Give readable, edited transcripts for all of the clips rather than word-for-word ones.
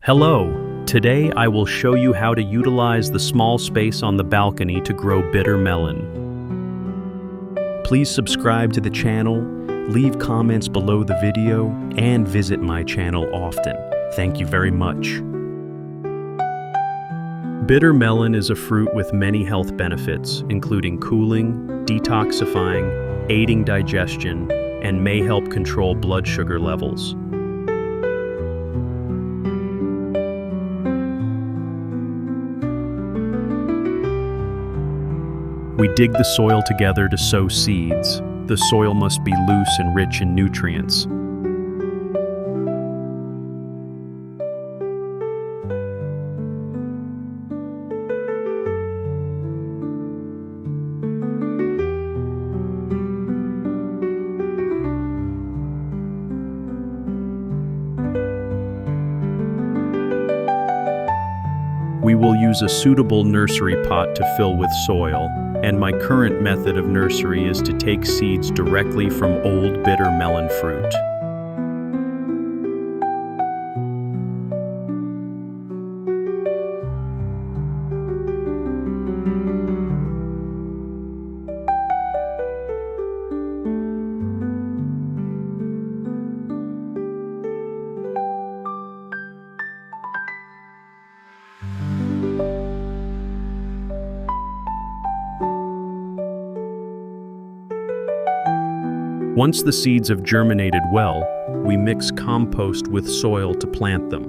Hello! Today I will show you how to utilize the small space on the balcony to grow bitter melon. Please subscribe to the channel, leave comments below the video, and visit my channel often. Thank you very much. Bitter melon is a fruit with many health benefits, including cooling, detoxifying, aiding digestion, and may help control blood sugar levels. We dig the soil together to sow seeds. The soil must be loose and rich in nutrients. We will use a suitable nursery pot to fill with soil, and my current method of nursery is to take seeds directly from old bitter melon fruit. Once the seeds have germinated well, we mix compost with soil to plant them.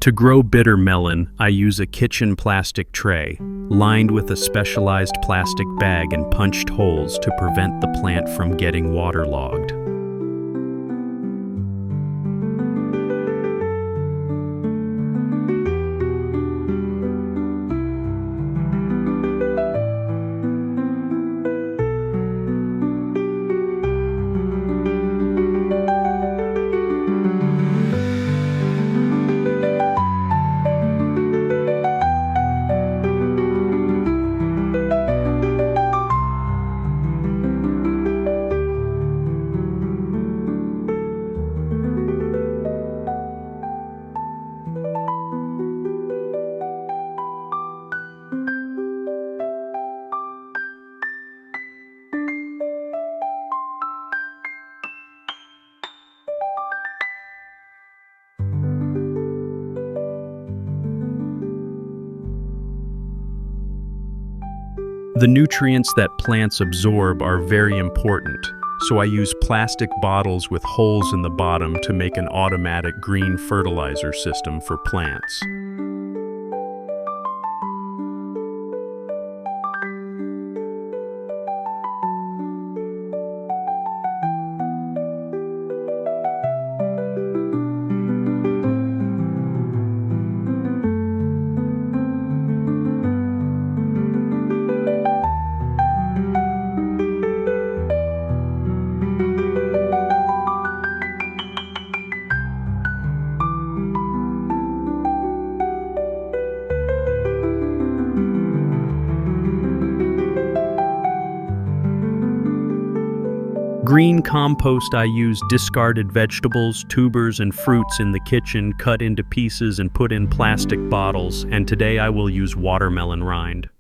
To grow bitter melon, I use a kitchen plastic tray, lined with a specialized plastic bag and punched holes to prevent the plant from getting waterlogged. The nutrients that plants absorb are very important, so I use plastic bottles with holes in the bottom to make an automatic green fertilizer system for plants. Green compost, I use discarded vegetables, tubers, and fruits in the kitchen, cut into pieces and put in plastic bottles, and today I will use watermelon rind.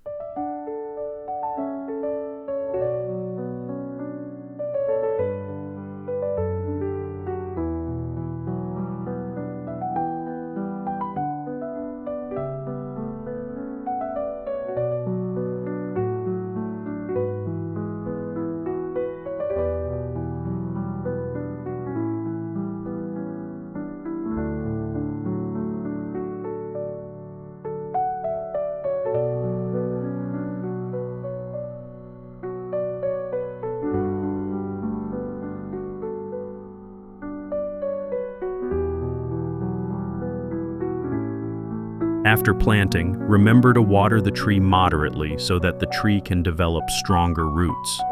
After planting, remember to water the tree moderately so that the tree can develop stronger roots.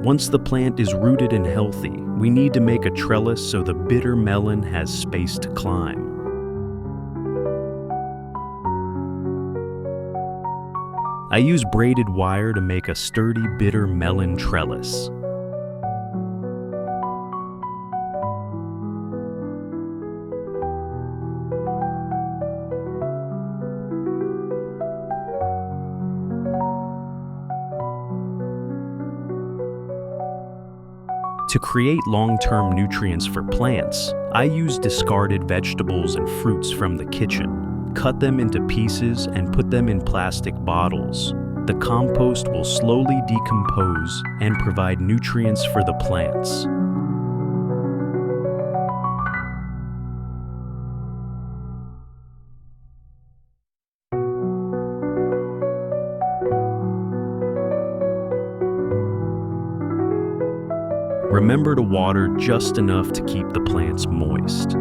Once the plant is rooted and healthy, we need to make a trellis so the bitter melon has space to climb. I use braided wire to make a sturdy bitter melon trellis. To create long-term nutrients for plants, I use discarded vegetables and fruits from the kitchen, cut them into pieces and put them in plastic bottles. The compost will slowly decompose and provide nutrients for the plants. Remember to water just enough to keep the plants moist.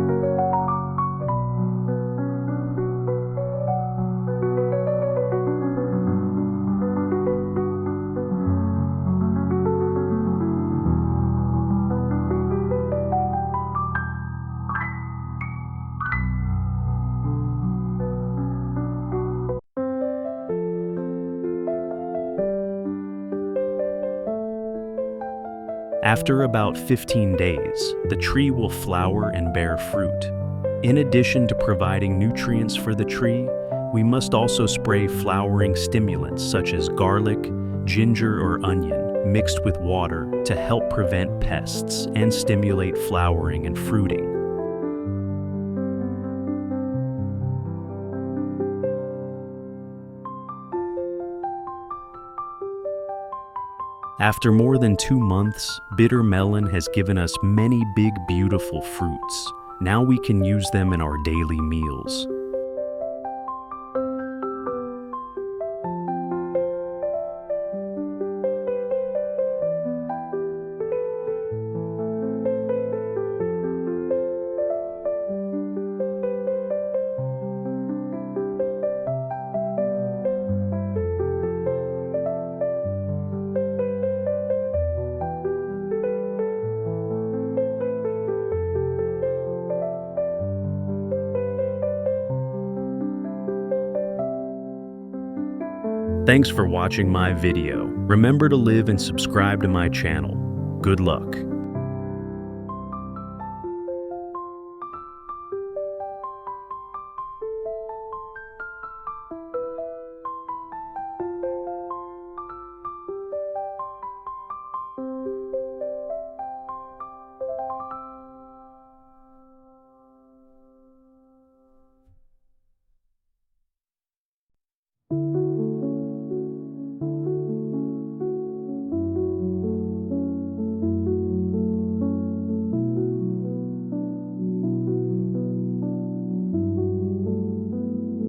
After about 15 days, the tree will flower and bear fruit. In addition to providing nutrients for the tree, we must also spray flowering stimulants such as garlic, ginger, or onion mixed with water to help prevent pests and stimulate flowering and fruiting. After more than 2 months, bitter melon has given us many big, beautiful fruits. Now we can use them in our daily meals. Thanks for watching my video. Remember to live and subscribe to my channel. Good luck.